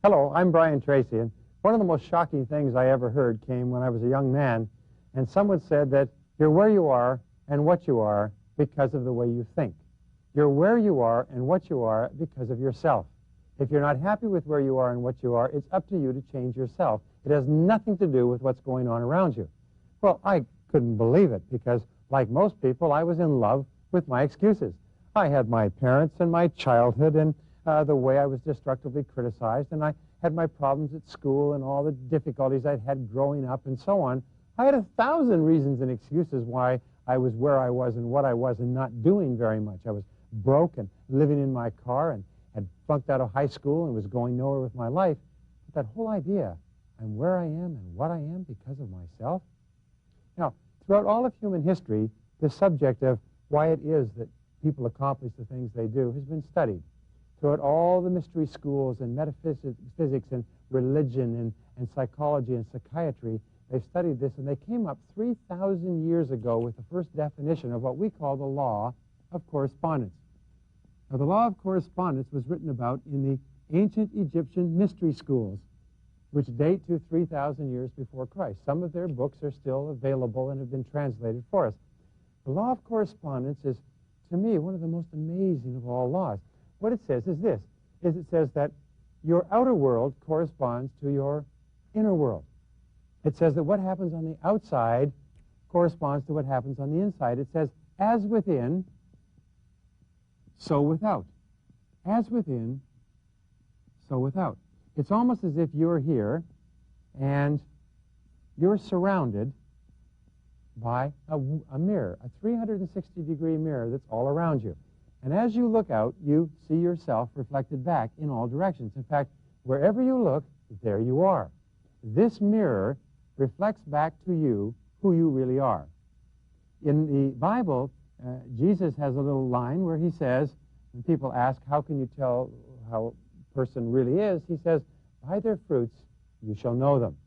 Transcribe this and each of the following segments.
Hello, I'm Brian Tracy, and one of the most shocking things I ever heard came when I was a young man, and someone said that you're where you are and what you are because of the way you think. You're where you are and what you are because of yourself. If you're not happy with where you are and what you are, it's up to you to change yourself. It has nothing to do with what's going on around you. Well, I couldn't believe it because, like most people, I was in love with my excuses. I had my parents and my childhood and the way I was destructively criticized, and I had my problems at school and all the difficulties I'd had growing up and so on. I had 1,000 reasons and excuses why I was where I was and what I was and not doing very much. I was broke and living in my car and had flunked out of high school and was going nowhere with my life. But that whole idea, I'm where I am and what I am because of myself. Now, throughout all of human history, the subject of why it is that people accomplish the things they do has been studied. Throughout all the mystery schools and metaphysics and religion and psychology and psychiatry, they've studied this, and they came up 3,000 years ago with the first definition of what we call the law of correspondence. Now, the law of correspondence was written about in the ancient Egyptian mystery schools, which date to 3,000 years before Christ. Some of their books are still available and have been translated for us. The law of correspondence is, to me, one of the most amazing of all laws. What it says is this, it says that your outer world corresponds to your inner world. It says that what happens on the outside corresponds to what happens on the inside. It says, as within, so without. As within, so without. It's almost as if you're here and you're surrounded by a mirror, a 360-degree mirror that's all around you. And as you look out, you see yourself reflected back in all directions. In fact, wherever you look, there you are. This mirror reflects back to you who you really are. In the Bible, Jesus has a little line where he says, when people ask, how can you tell how a person really is? He says, by their fruits you shall know them.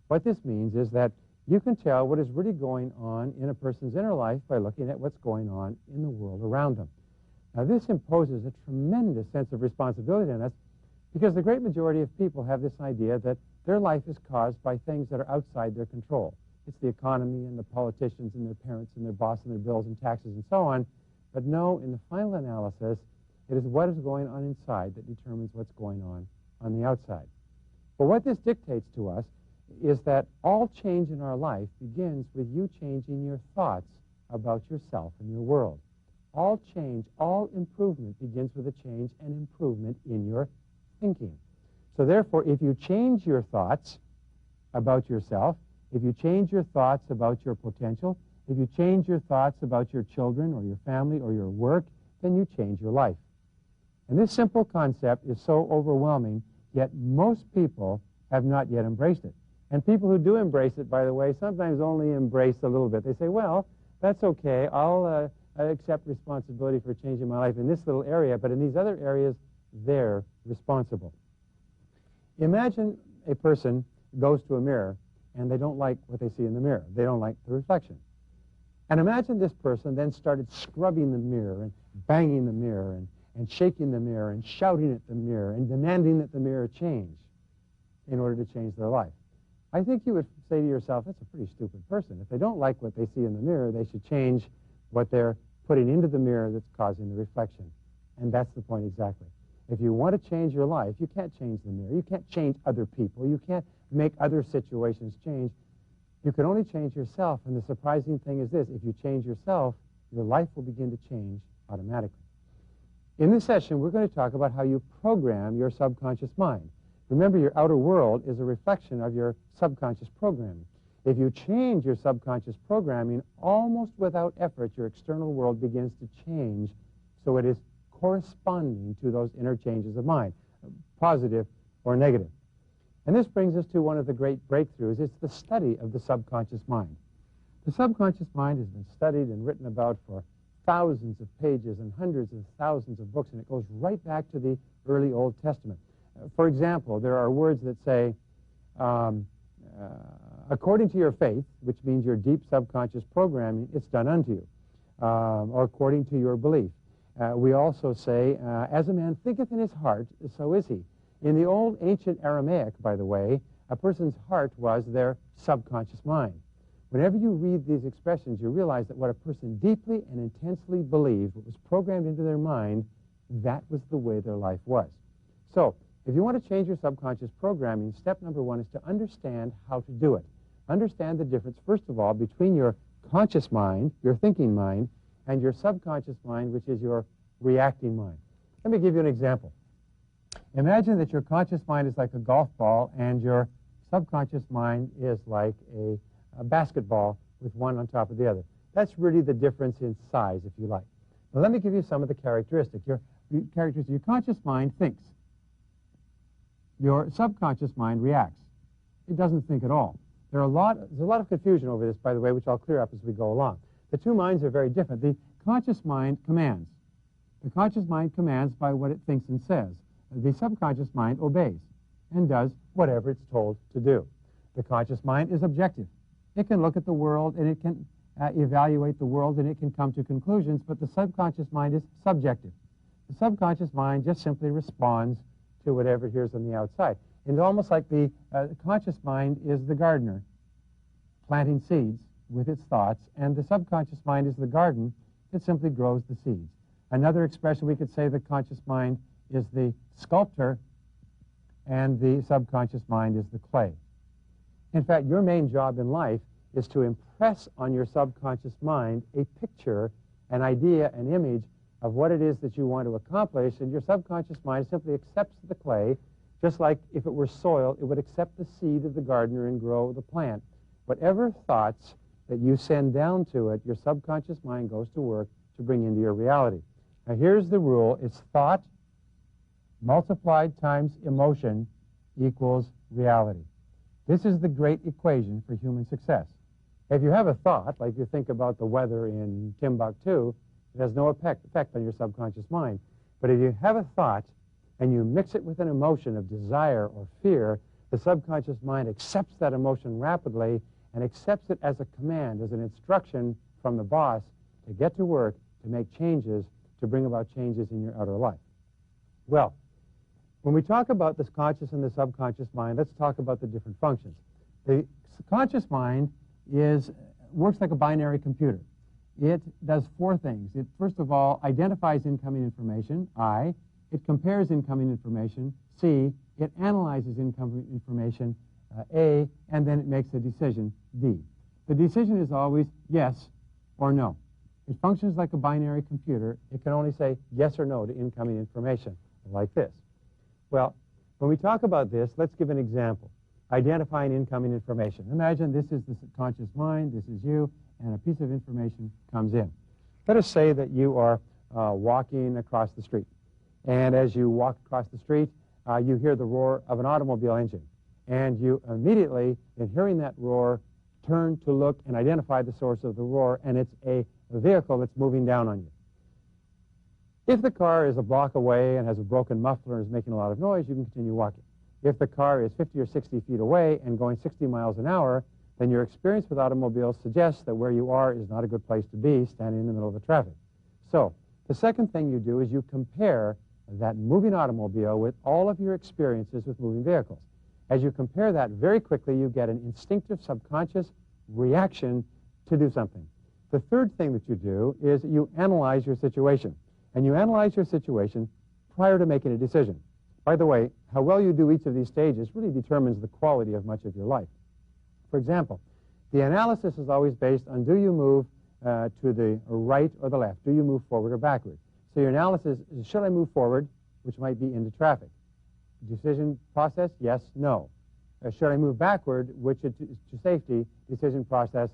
What this means is that you can tell what is really going on in a person's inner life by looking at what's going on in the world around them. Now, this imposes a tremendous sense of responsibility on us because the great majority of people have this idea that their life is caused by things that are outside their control. It's the economy and the politicians and their parents and their boss and their bills and taxes and so on. But no, in the final analysis, it is what is going on inside that determines what's going on the outside. But what this dictates to us is that all change in our life begins with you changing your thoughts about yourself and your world. All change, all improvement begins with a change and improvement in your thinking. So therefore, if you change your thoughts about yourself, if you change your thoughts about your potential, if you change your thoughts about your children or your family or your work, then you change your life. And this simple concept is so overwhelming, yet most people have not yet embraced it. And people who do embrace it, by the way, sometimes only embrace a little bit. They say, well, that's okay, I'll accept responsibility for changing my life in this little area, but in these other areas, they're responsible. Imagine a person goes to a mirror and they don't like what they see in the mirror. They don't like the reflection. And imagine this person then started scrubbing the mirror and banging the mirror and shaking the mirror and shouting at the mirror and demanding that the mirror change in order to change their life. I think you would say to yourself, that's a pretty stupid person. If they don't like what they see in the mirror, they should change what they're putting into the mirror that's causing the reflection. And that's the point exactly. If you want to change your life, you can't change the mirror. You can't change other people. You can't make other situations change. You can only change yourself. And the surprising thing is this, if you change yourself, your life will begin to change automatically. In this session, we're going to talk about how you program your subconscious mind. Remember, your outer world is a reflection of your subconscious programming. If you change your subconscious programming, almost without effort, your external world begins to change, so it is corresponding to those inner changes of mind, positive or negative. And this brings us to one of the great breakthroughs. It's the study of the subconscious mind. The subconscious mind has been studied and written about for thousands of pages and hundreds of thousands of books, and it goes right back to the early Old Testament. For example, there are words that say, according to your faith, which means your deep subconscious programming, it's done unto you, or according to your belief. We also say, as a man thinketh in his heart, so is he. In the old ancient Aramaic, by the way, a person's heart was their subconscious mind. Whenever you read these expressions, you realize that what a person deeply and intensely believed, what was programmed into their mind, that was the way their life was. So, if you want to change your subconscious programming, step number one is to understand how to do it. Understand the difference, first of all, between your conscious mind, your thinking mind, and your subconscious mind, which is your reacting mind. Let me give you an example. Imagine that your conscious mind is like a golf ball and your subconscious mind is like a basketball with one on top of the other. That's really the difference in size, if you like. Now, let me give you some of the characteristics. Your conscious mind thinks. Your subconscious mind reacts. It doesn't think at all. There's a lot of confusion over this, by the way, which I'll clear up as we go along. The two minds are very different. The conscious mind commands. The conscious mind commands by what it thinks and says. The subconscious mind obeys and does whatever it's told to do. The conscious mind is objective. It can look at the world and it can evaluate the world and it can come to conclusions, but the subconscious mind is subjective. The subconscious mind just simply responds to whatever it hears on the outside. And it's almost like the conscious mind is the gardener planting seeds with its thoughts, and the subconscious mind is the garden that simply grows the seeds. Another expression, we could say the conscious mind is the sculptor and the subconscious mind is the clay. In fact, your main job in life is to impress on your subconscious mind a picture, an idea, an image of what it is that you want to accomplish, and your subconscious mind simply accepts the clay, just like if it were soil, it would accept the seed of the gardener and grow the plant. Whatever thoughts that you send down to it, your subconscious mind goes to work to bring into your reality. Now here's the rule. It's thought multiplied times emotion equals reality. This is the great equation for human success. If you have a thought, like you think about the weather in Timbuktu, it has no effect on your subconscious mind. But if you have a thought and you mix it with an emotion of desire or fear, the subconscious mind accepts that emotion rapidly and accepts it as a command, as an instruction from the boss to get to work, to make changes, to bring about changes in your outer life. Well, when we talk about this conscious and the subconscious mind, let's talk about the different functions. The conscious mind works like a binary computer. It does four things. It, first of all, identifies incoming information, I. It compares incoming information, C. It analyzes incoming information, A. And then it makes a decision, D. The decision is always yes or no. It functions like a binary computer. It can only say yes or no to incoming information, like this. Well, when we talk about this, let's give an example. Identifying incoming information. Imagine this is the conscious mind, this is you, and a piece of information comes in. Let us say that you are walking across the street. And as you walk across the street, you hear the roar of an automobile engine. And you immediately, in hearing that roar, turn to look and identify the source of the roar, and it's a vehicle that's moving down on you. If the car is a block away and has a broken muffler and is making a lot of noise, you can continue walking. If the car is 50 or 60 feet away and going 60 miles an hour, then your experience with automobiles suggests that where you are is not a good place to be, standing in the middle of the traffic. So the second thing you do is you compare that moving automobile with all of your experiences with moving vehicles. As you compare that, very quickly you get an instinctive subconscious reaction to do something. The third thing that you do is you analyze your situation. And you analyze your situation prior to making a decision. By the way, how well you do each of these stages really determines the quality of much of your life. For example, the analysis is always based on, do you move to the right or the left? Do you move forward or backward? So your analysis is, should I move forward, which might be into traffic? Decision process, yes, no. Should I move backward, which is to safety? Decision process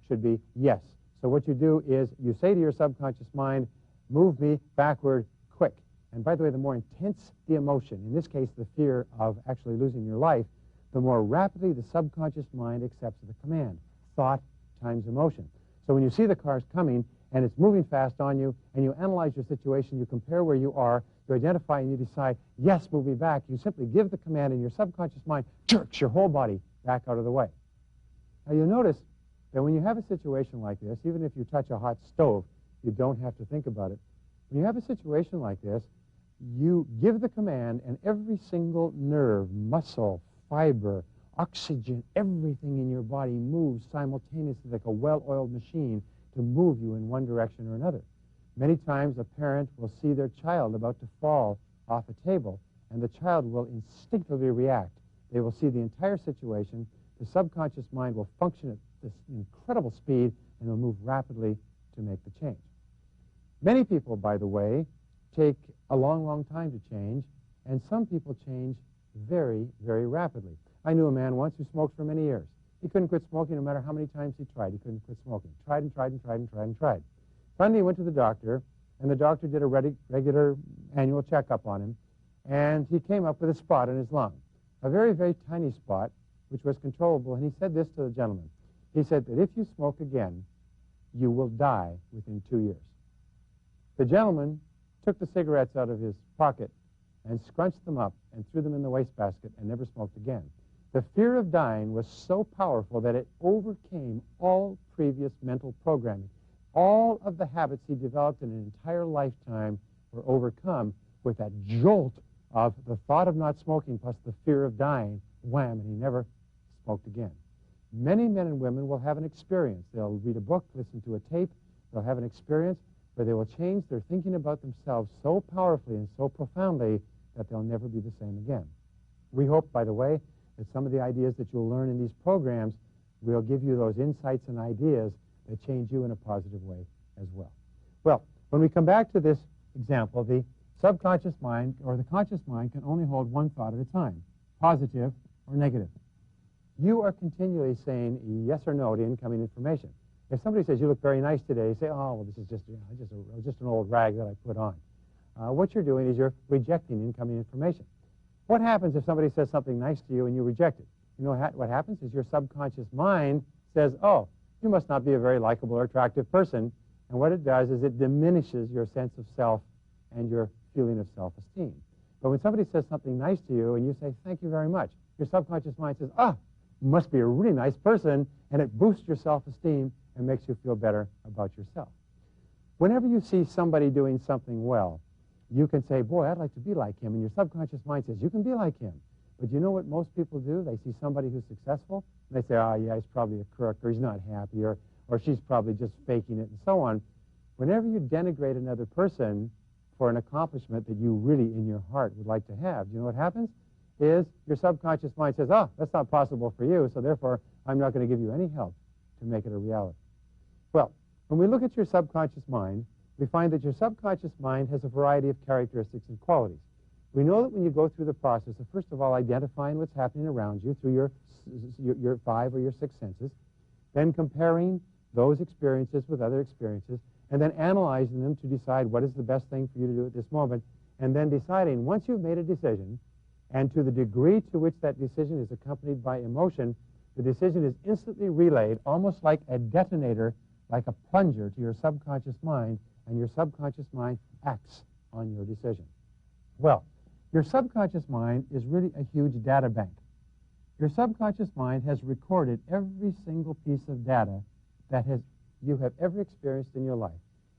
should be yes. So what you do is you say to your subconscious mind, move me backward quick. And by the way, the more intense the emotion, in this case the fear of actually losing your life, the more rapidly the subconscious mind accepts the command. Thought times emotion. So when you see the cars coming and it's moving fast on you and you analyze your situation, you compare where you are, you identify and you decide, yes, move me back, you simply give the command and your subconscious mind jerks your whole body back out of the way. Now you'll notice that when you have a situation like this, even if you touch a hot stove, you don't have to think about it. When you have a situation like this, you give the command, and every single nerve, muscle, fiber, oxygen, everything in your body moves simultaneously like a well-oiled machine to move you in one direction or another. Many times a parent will see their child about to fall off a table, and the child will instinctively react. They will see the entire situation. The subconscious mind will function at this incredible speed, and will move rapidly to make the change. Many people, by the way, take a long, long time to change, and some people change very, very rapidly. I knew a man once who smoked for many years. He couldn't quit smoking no matter how many times he tried. He couldn't quit smoking. Tried and tried and tried and tried and tried. Finally, he went to the doctor, and the doctor did a regular annual checkup on him, and he came up with a spot in his lung, a very, very tiny spot, which was controllable, and he said this to the gentleman. He said that if you smoke again, you will die within 2 years. The gentleman took the cigarettes out of his pocket and scrunched them up and threw them in the wastebasket and never smoked again. The fear of dying was so powerful that it overcame all previous mental programming. All of the habits he developed in an entire lifetime were overcome with that jolt of the thought of not smoking plus the fear of dying. Wham, and he never smoked again. Many men and women will have an experience. They'll read a book, listen to a tape. They'll have an experience where they will change their thinking about themselves so powerfully and so profoundly that they'll never be the same again. We hope, by the way, that some of the ideas that you'll learn in these programs will give you those insights and ideas that change you in a positive way as well. Well, when we come back to this example, the subconscious mind or the conscious mind can only hold one thought at a time, positive or negative. You are continually saying yes or no to incoming information. If somebody says, you look very nice today, you say, oh, well, this is just an old rag that I put on. What you're doing is you're rejecting incoming information. What happens if somebody says something nice to you and you reject it? You know what happens is your subconscious mind says, oh, you must not be a very likable or attractive person. And what it does is it diminishes your sense of self and your feeling of self-esteem. But when somebody says something nice to you and you say, thank you very much, your subconscious mind says, ah, you must be a really nice person, and it boosts your self-esteem and makes you feel better about yourself. Whenever you see somebody doing something well, you can say, boy, I'd like to be like him, and your subconscious mind says, you can be like him. But you know what most people do? They see somebody who's successful, and they say, oh, yeah, he's probably a crook, or he's not happy, or she's probably just faking it, and so on. Whenever you denigrate another person for an accomplishment that you really, in your heart, would like to have, you know what happens? Is your subconscious mind says, oh, that's not possible for you, so therefore I'm not going to give you any help to make it a reality. Well, when we look at your subconscious mind, we find that your subconscious mind has a variety of characteristics and qualities. We know that when you go through the process of, first of all, identifying what's happening around you through your 5 or your 6 senses, then comparing those experiences with other experiences, and then analyzing them to decide what is the best thing for you to do at this moment, and then deciding, once you've made a decision, and to the degree to which that decision is accompanied by emotion, the decision is instantly relayed, almost like a detonator, like a plunger to your subconscious mind, and your subconscious mind acts on your decision. Well, your subconscious mind is really a huge data bank. Your subconscious mind has recorded every single piece of data that you have ever experienced in your life.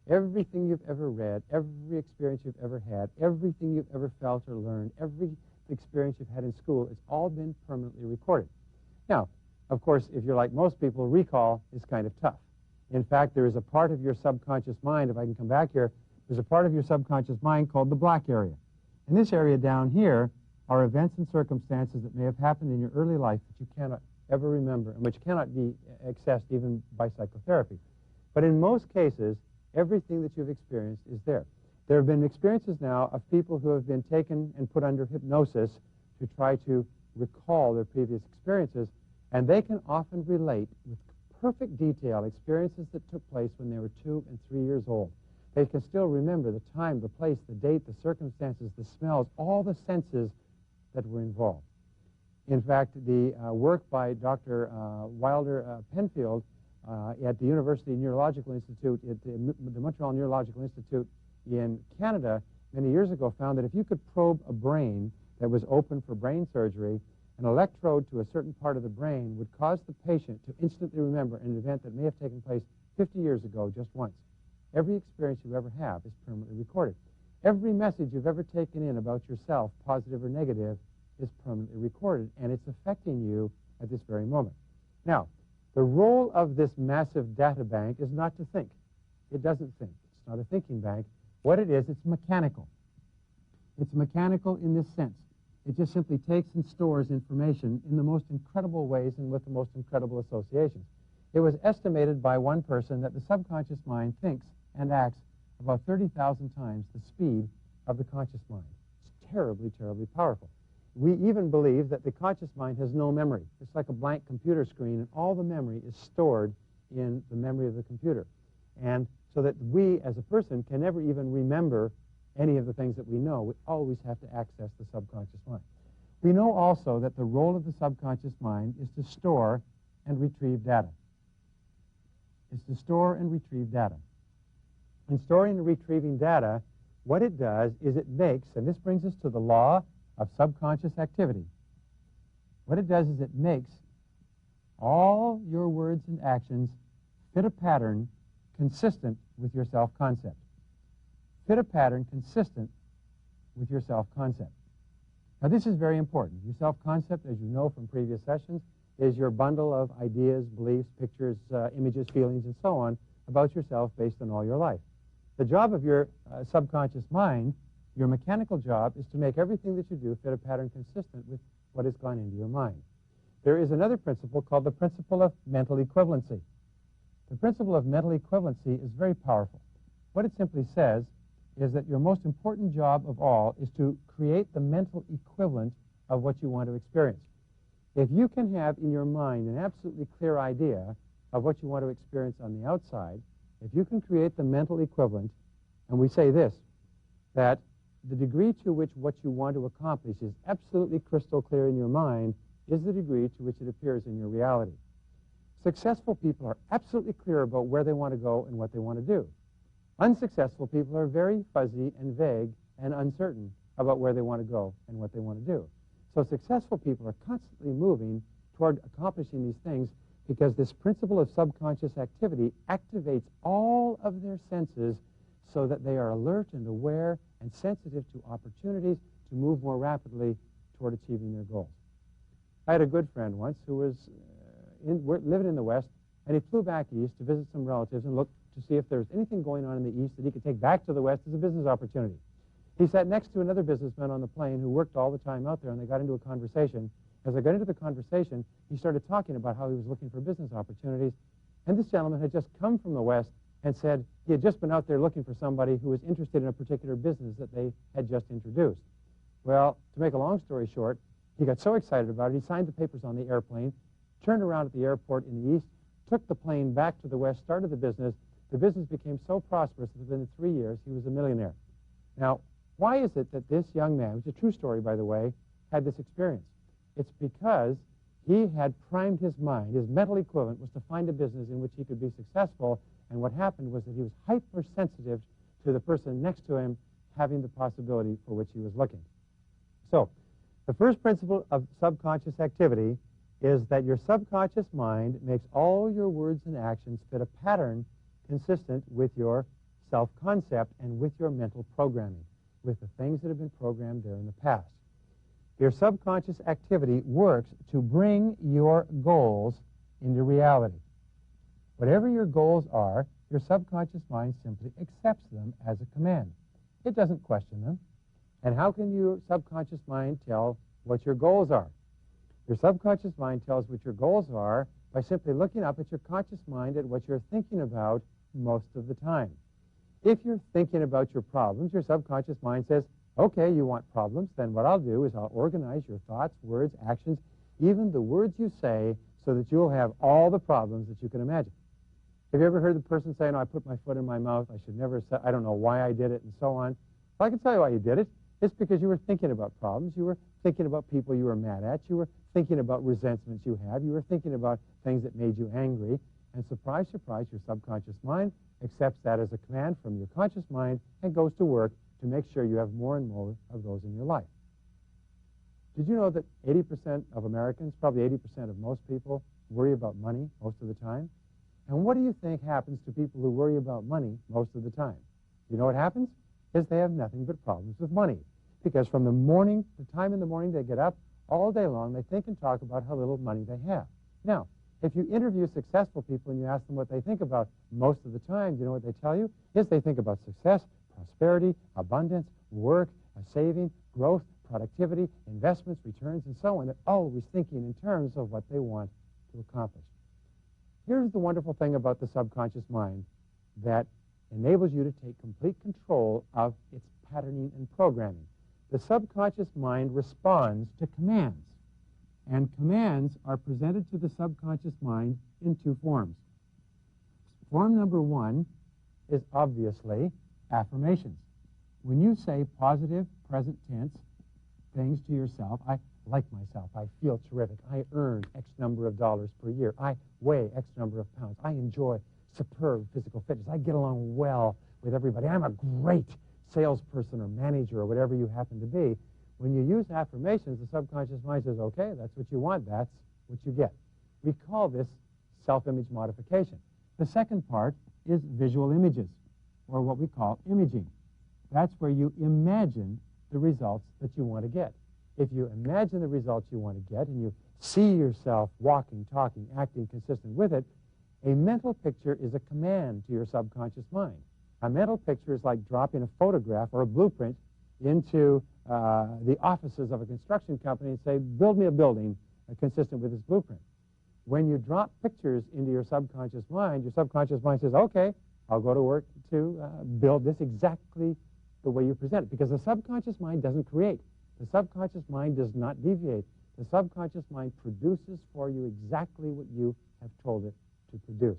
Everything you've ever read, every experience you've ever had, everything you've ever felt or learned, every experience you've had in school, it's all been permanently recorded. Now, of course, if you're like most people, recall is kind of tough. In fact, there is a part of your subconscious mind, if I can come back here, there's a part of your subconscious mind called the black area. In this area down here are events and circumstances that may have happened in your early life that you cannot ever remember and which cannot be accessed even by psychotherapy. But in most cases, everything that you've experienced is there. There have been experiences now of people who have been taken and put under hypnosis to try to recall their previous experiences, and they can often relate with perfect detail experiences that took place when they were 2 and 3 years old. They can still remember the time, the place, the date, the circumstances, the smells, all the senses that were involved. In fact, the work by Dr. Wilder Penfield at the University Neurological Institute, at the Montreal Neurological Institute in Canada many years ago, found that if you could probe a brain that was open for brain surgery, an electrode to a certain part of the brain would cause the patient to instantly remember an event that may have taken place 50 years ago just once. Every experience you ever have is permanently recorded. Every message you've ever taken in about yourself, positive or negative, is permanently recorded, and it's affecting you at this very moment. Now, the role of this massive data bank is not to think. It doesn't think. It's not a thinking bank. What it is, it's mechanical. It's mechanical in this sense. It just simply takes and stores information in the most incredible ways and with the most incredible associations. It was estimated by one person that the subconscious mind thinks and acts about 30,000 times the speed of the conscious mind. It's terribly, terribly powerful. We even believe that the conscious mind has no memory. It's like a blank computer screen, and all the memory is stored in the memory of the computer. And so that we, as a person, can never even remember any of the things that we know. We always have to access the subconscious mind. We know also that the role of the subconscious mind is to store and retrieve data. It's to store and retrieve data. In storing and retrieving data, what it does is it makes, and this brings us to the law of subconscious activity. What it does is it makes all your words and actions fit a pattern consistent with your self-concept. Fit a pattern consistent with your self-concept. Now, this is very important. Your self-concept, as you know from previous sessions, is your bundle of ideas, beliefs, pictures, images, feelings, and so on about yourself based on all your life. The job of your subconscious mind, your mechanical job, is to make everything that you do fit a pattern consistent with what has gone into your mind. There is another principle called the principle of mental equivalency. The principle of mental equivalency is very powerful. What it simply says is that your most important job of all is to create the mental equivalent of what you want to experience. If you can have in your mind an absolutely clear idea of what you want to experience on the outside, if you can create the mental equivalent, and we say this, that the degree to which what you want to accomplish is absolutely crystal clear in your mind is the degree to which it appears in your reality. Successful people are absolutely clear about where they want to go and what they want to do. Unsuccessful people are very fuzzy and vague and uncertain about where they want to go and what they want to do. So successful people are constantly moving toward accomplishing these things because this principle of subconscious activity activates all of their senses so that they are alert and aware and sensitive to opportunities to move more rapidly toward achieving their goals. I had a good friend once who was living in the West, and he flew back east to visit some relatives and look to see if there was anything going on in the East that he could take back to the West as a business opportunity. He sat next to another businessman on the plane who worked all the time out there, and they got into a conversation. As they got into the conversation, he started talking about how he was looking for business opportunities, and this gentleman had just come from the West and said he had just been out there looking for somebody who was interested in a particular business that they had just introduced. Well, to make a long story short, he got so excited about it, he signed the papers on the airplane, turned around at the airport in the East, took the plane back to the West, started the business. The business became so prosperous that within 3 years he was a millionaire. Now, why is it that this young man, which is a true story, by the way, had this experience? It's because he had primed his mind. His mental equivalent was to find a business in which he could be successful, and what happened was that he was hypersensitive to the person next to him having the possibility for which he was looking. So, the first principle of subconscious activity is that your subconscious mind makes all your words and actions fit a pattern consistent with your self-concept and with your mental programming, with the things that have been programmed there in the past. Your subconscious activity works to bring your goals into reality. Whatever your goals are, your subconscious mind simply accepts them as a command. It doesn't question them. And how can your subconscious mind tell what your goals are? Your subconscious mind tells what your goals are by simply looking up at your conscious mind at what you're thinking about most of the time. If you're thinking about your problems, your subconscious mind says, okay, you want problems, then what I'll do is I'll organize your thoughts, words, actions, even the words you say, so that you'll have all the problems that you can imagine. Have you ever heard the person say, no, I put my foot in my mouth, I should never say, I don't know why I did it, and so on? Well, I can tell you why you did it. It's because you were thinking about problems. You were thinking about people you were mad at. You were thinking about resentments you have. You were thinking about things that made you angry. And surprise, surprise, your subconscious mind accepts that as a command from your conscious mind and goes to work to make sure you have more and more of those in your life. Did you know that 80% of Americans, probably 80% of most people, worry about money most of the time? And what do you think happens to people who worry about money most of the time? You know what happens? is they have nothing but problems with money. Because from the time in the morning they get up, all day long they think and talk about how little money they have. Now, if you interview successful people and you ask them what they think about most of the time, you know what they tell you? Is they think about success, prosperity, abundance, work, saving, growth, productivity, investments, returns, and so on. They're always thinking in terms of what they want to accomplish. Here's the wonderful thing about the subconscious mind that enables you to take complete control of its patterning and programming. The subconscious mind responds to commands, and commands are presented to the subconscious mind in two forms. Form number one is obviously affirmations. When you say positive, present tense things to yourself, I like myself, I feel terrific, I earn X number of dollars per year, I weigh X number of pounds, I enjoy superb physical fitness, I get along well with everybody, I'm a great salesperson or manager or whatever you happen to be. When you use affirmations, the subconscious mind says, okay, that's what you want, that's what you get. We call this self-image modification. The second part is visual images, or what we call imaging. That's where you imagine the results that you want to get. If you imagine the results you want to get and you see yourself walking, talking, acting consistent with it, a mental picture is a command to your subconscious mind. A mental picture is like dropping a photograph or a blueprint into the offices of a construction company and say, build me a building consistent with this blueprint. When you drop pictures into your subconscious mind says, okay, I'll go to work to build this exactly the way you present it. Because the subconscious mind doesn't create. The subconscious mind does not deviate. The subconscious mind produces for you exactly what you have told it to produce.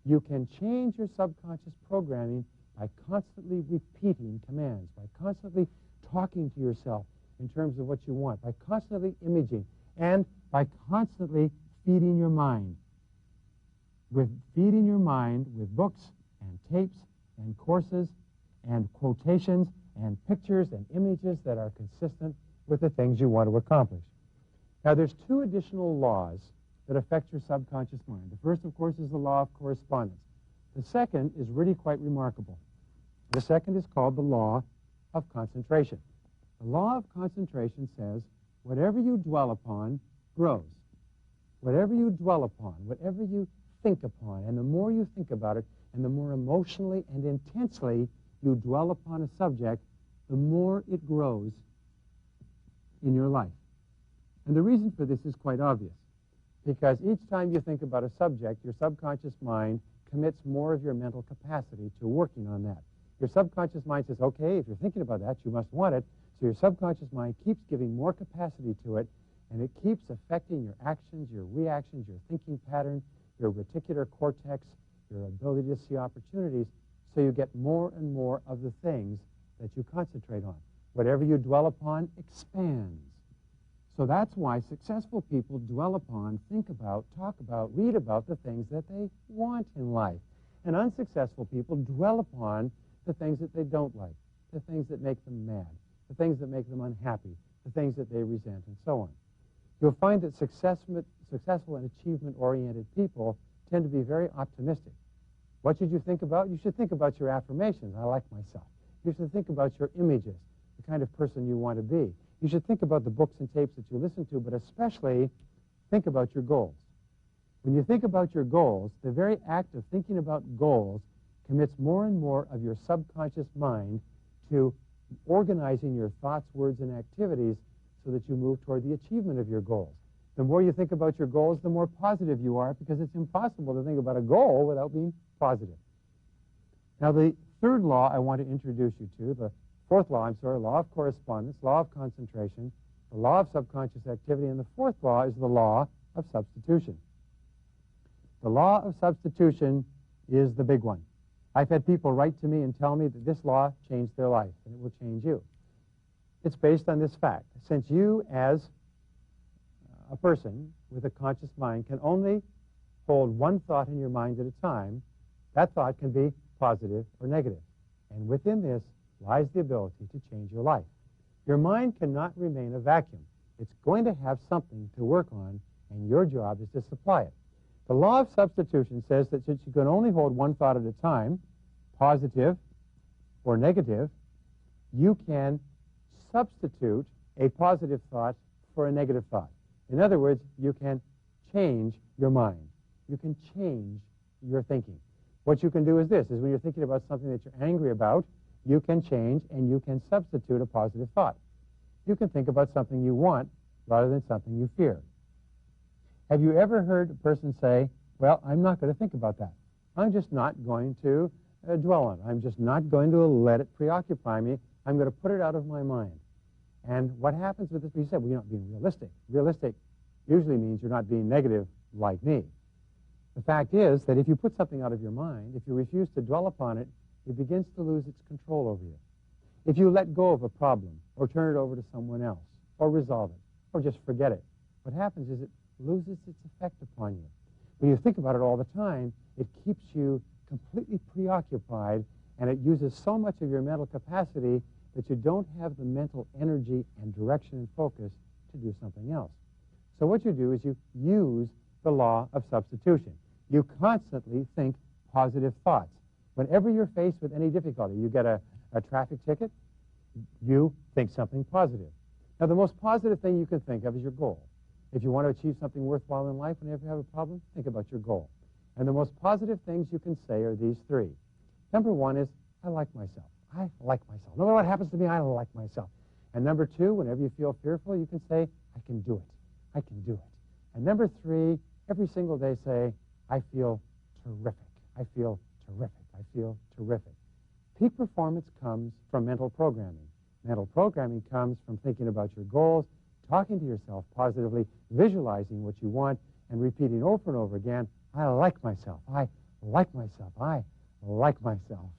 You can change your subconscious programming by constantly repeating commands, by constantly talking to yourself in terms of what you want, by constantly imaging, and by constantly feeding your mind. Feeding your mind with books and tapes and courses and quotations and pictures and images that are consistent with the things you want to accomplish. Now, there's two additional laws that affect your subconscious mind. The first, of course, is the law of correspondence. The second is really quite remarkable. The second is called the law of concentration. The law of concentration says, whatever you dwell upon grows. Whatever you dwell upon, whatever you think upon, and the more you think about it, and the more emotionally and intensely you dwell upon a subject, the more it grows in your life. And the reason for this is quite obvious, because each time you think about a subject, your subconscious mind commits more of your mental capacity to working on that. Your subconscious mind says, okay, if you're thinking about that, you must want it. So your subconscious mind keeps giving more capacity to it, and it keeps affecting your actions, your reactions, your thinking pattern, your reticular cortex, your ability to see opportunities, so you get more and more of the things that you concentrate on. Whatever you dwell upon expands. So that's why successful people dwell upon, think about, talk about, read about the things that they want in life. And unsuccessful people dwell upon the things that they don't like, the things that make them mad, the things that make them unhappy, the things that they resent, and so on. You'll find that successful and achievement-oriented people tend to be very optimistic. What should you think about? You should think about your affirmations. I like myself. You should think about your images, the kind of person you want to be. You should think about the books and tapes that you listen to, but especially think about your goals. When you think about your goals, the very act of thinking about goals commits more and more of your subconscious mind to organizing your thoughts, words, and activities so that you move toward the achievement of your goals. The more you think about your goals, the more positive you are, because it's impossible to think about a goal without being positive. Now, the third law I want to introduce you to, the fourth law, law of correspondence, law of concentration, the law of subconscious activity, and the fourth law is the law of substitution. The law of substitution is the big one. I've had people write to me and tell me that this law changed their life, and it will change you. It's based on this fact. Since you, as a person with a conscious mind, can only hold one thought in your mind at a time, that thought can be positive or negative. And within this lies the ability to change your life. Your mind cannot remain a vacuum. It's going to have something to work on, and your job is to supply it. The law of substitution says that since you can only hold one thought at a time, positive or negative, you can substitute a positive thought for a negative thought. In other words, you can change your mind. You can change your thinking. What you can do is this, is when you're thinking about something that you're angry about, you can change and you can substitute a positive thought. You can think about something you want rather than something you fear. Have you ever heard a person say, well, I'm not going to think about that. I'm just not going to dwell on it. I'm just not going to let it preoccupy me. I'm going to put it out of my mind. And what happens with this, you said, well, you're not being realistic. Realistic usually means you're not being negative like me. The fact is that if you put something out of your mind, if you refuse to dwell upon it, it begins to lose its control over you. If you let go of a problem, or turn it over to someone else, or resolve it, or just forget it, what happens is it loses its effect upon you. When you think about it all the time, it keeps you completely preoccupied, and it uses so much of your mental capacity that you don't have the mental energy and direction and focus to do something else. So what you do is you use the law of substitution. You constantly think positive thoughts. Whenever you're faced with any difficulty, you get a traffic ticket, you think something positive. Now, the most positive thing you can think of is your goal. If you want to achieve something worthwhile in life, whenever you have a problem, think about your goal. And the most positive things you can say are these three. Number one is, I like myself. I like myself. No matter what happens to me, I like myself. And number two, whenever you feel fearful, you can say, I can do it. I can do it. And number three, every single day say, I feel terrific. I feel terrific. I feel terrific. Peak performance comes from mental programming. Mental programming comes from thinking about your goals, talking to yourself positively, visualizing what you want, and repeating over and over again, I like myself. I like myself. I like myself.